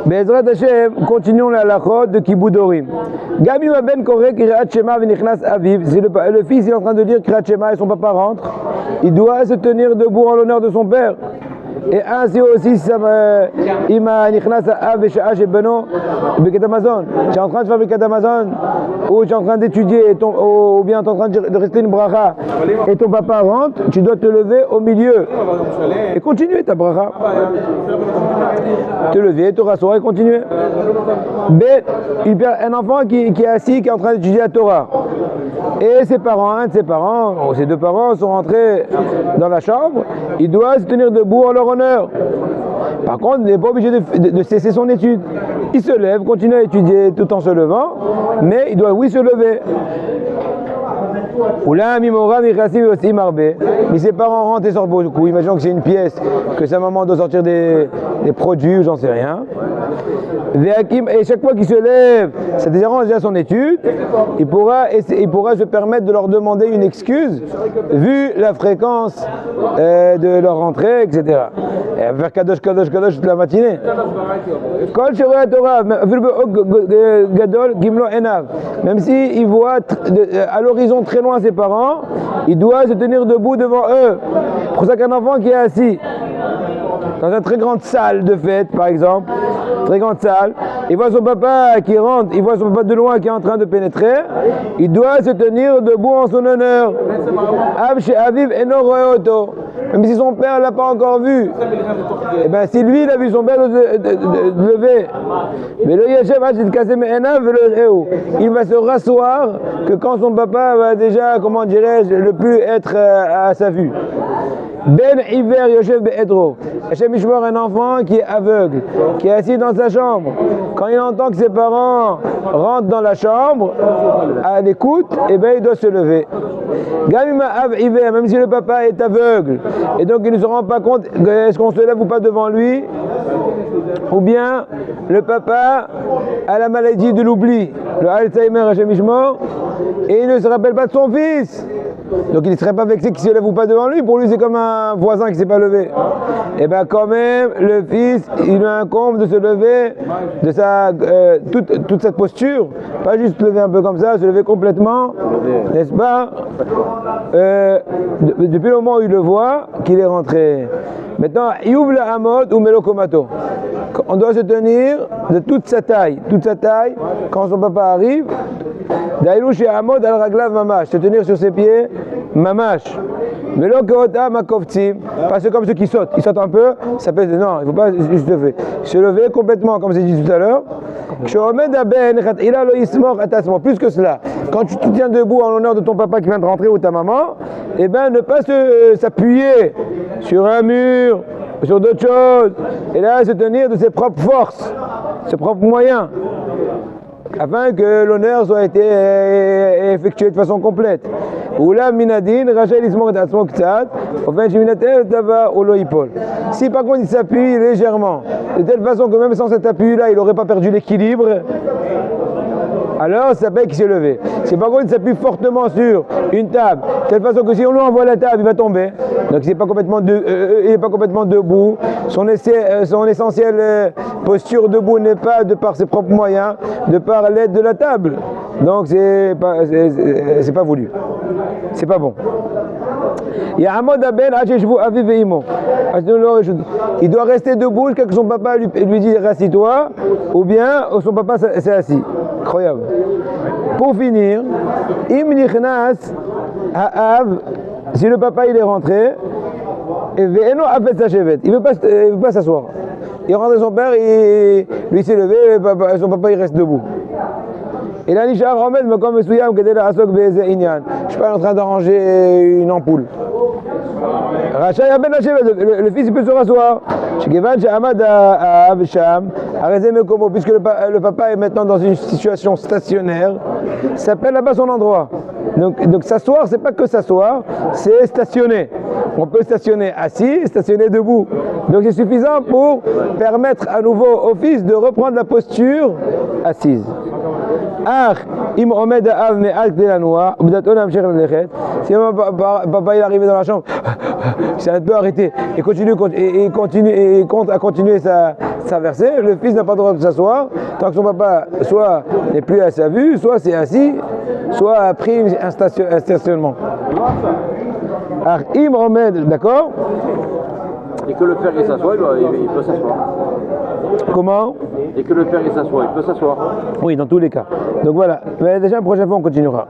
Be'ezrat Hashem, continuons la halachot de Kiboudorim. Gami Ben Koré Kirat Shema V'nichnas Aviv. Si le fils est en train de dire Kirat Shema et son papa rentre, il doit se tenir debout en l'honneur de son père. Et ainsi aussi, Ima Nichnas Av Vesha'a Beno Birkat Hamazon. Tu es en train de faire Birkat Hamazon, ou tu es en train d'étudier, ou bien tu es en train de rester une bracha, et ton papa rentre, tu dois te lever au milieu et continuer ta bracha. Te lever, te rasseoir et continuer. B, un enfant qui est assis, qui est en train d'étudier la Torah. Et ses parents, un de ses parents, ses deux parents sont rentrés dans la chambre, il doit se tenir debout en leur honneur. Par contre, il n'est pas obligé de cesser son étude. Il se lève, continue à étudier tout en se levant, mais il doit, oui, se lever. Mais ses parents rentrent et sortent beaucoup. Imaginons que c'est une pièce, que sa maman doit sortir des produits, j'en sais rien. Et chaque fois qu'il se lève, ça dérange déjà son étude, il pourra se permettre de leur demander une excuse, vu la fréquence de leur rentrée, etc. Et faire kadosh toute la matinée. Même s'il voit à l'horizon très loin ses parents, il doit se tenir debout devant eux. Pour ça qu'un enfant qui est assis dans une très grande salle de fête, par exemple, très grande salle, il voit son papa qui rentre, il voit son papa de loin qui est en train de pénétrer, il doit se tenir debout en son honneur. Même si son père ne l'a pas encore vu, et bien si lui il a vu son père lever, il va se rasseoir que quand son papa va déjà, comment dirais-je, ne plus être à sa vue. Ben Iver Yoshev Be'edro. Hachem Ishmor, un enfant qui est aveugle, qui est assis dans sa chambre. Quand il entend que ses parents rentrent dans la chambre, à l'écoute, eh bien il doit se lever. Gamima Av Iver, même si le papa est aveugle, et donc il ne se rend pas compte est-ce qu'on se lève ou pas devant lui, ou bien le papa a la maladie de l'oubli, le Alzheimer Hachem Ishmor, et il ne se rappelle pas de son fils. Donc il ne serait pas vexé qu'il se lève ou pas devant lui, pour lui c'est comme un voisin qui ne s'est pas levé. Et bien quand même, le fils, il lui incombe de se lever de sa, toute cette posture, pas juste se lever un peu comme ça, se lever complètement, n'est-ce pas, depuis le moment où il le voit, qu'il est rentré. Maintenant, Youvle Hamod ou Melokomato. On doit se tenir de toute sa taille, quand son papa arrive. Daïlouch et Hamod al Raglav Mamash, se tenir sur ses pieds, Mamash. Melo Keota Makovtsim, pas comme ceux qui sautent. Ils sautent un peu, ça peut. Non, il ne faut pas juste lever. Se lever complètement, comme j'ai dit tout à l'heure. Plus que cela, quand tu te tiens debout en l'honneur de ton papa qui vient de rentrer ou ta maman, eh bien ne pas s'appuyer sur un mur, sur d'autres choses, et là se tenir de ses propres forces, ses propres moyens, afin que l'honneur soit été effectué de façon complète. Si par contre il s'appuie légèrement, de telle façon que même sans cet appui-là, il n'aurait pas perdu l'équilibre, alors ça s'appelle qu'il s'est levé. Si par contre il s'appuie fortement sur une table, de telle façon que si on lui envoie la table, il va tomber. Donc il n'est pas complètement debout. Son essentielle posture debout n'est pas de par ses propres moyens, de par l'aide de la table. Donc c'est pas voulu. C'est pas bon. Il doit rester debout jusqu'à ce que son papa lui dise rassis-toi, ou bien son papa s'est assis. Incroyable. Pour finir, si le papa il est rentré, il ne veut pas s'asseoir. Il rentre son père, lui s'est levé, son papa il reste debout. Et là, je ne suis pas en train d'arranger une ampoule. Le fils il peut se rasseoir. Puisque le papa est maintenant dans une situation stationnaire, ça s'appelle là-bas son endroit. Donc s'asseoir, c'est pas que s'asseoir, c'est stationner. On peut stationner assis, stationner debout. Donc c'est suffisant pour permettre à nouveau au fils de reprendre la posture assise. Im Omed Av Me'al K'dei Lanoua, B'dat Onam Shech Lelechet. Si papa il est arrivé dans la chambre, il s'est un peu arrêté et compte à continuer sa versée, le fils n'a pas le droit de s'asseoir tant que son papa soit n'est plus à sa vue, soit c'est assis, soit a pris un stationnement. Im Omed, d'accord? Et que le père il s'assoit, il peut s'asseoir. Comment? Et que le père il s'assoit, il peut s'asseoir. Oui, dans tous les cas. Donc voilà, mais déjà la prochaine fois on continuera.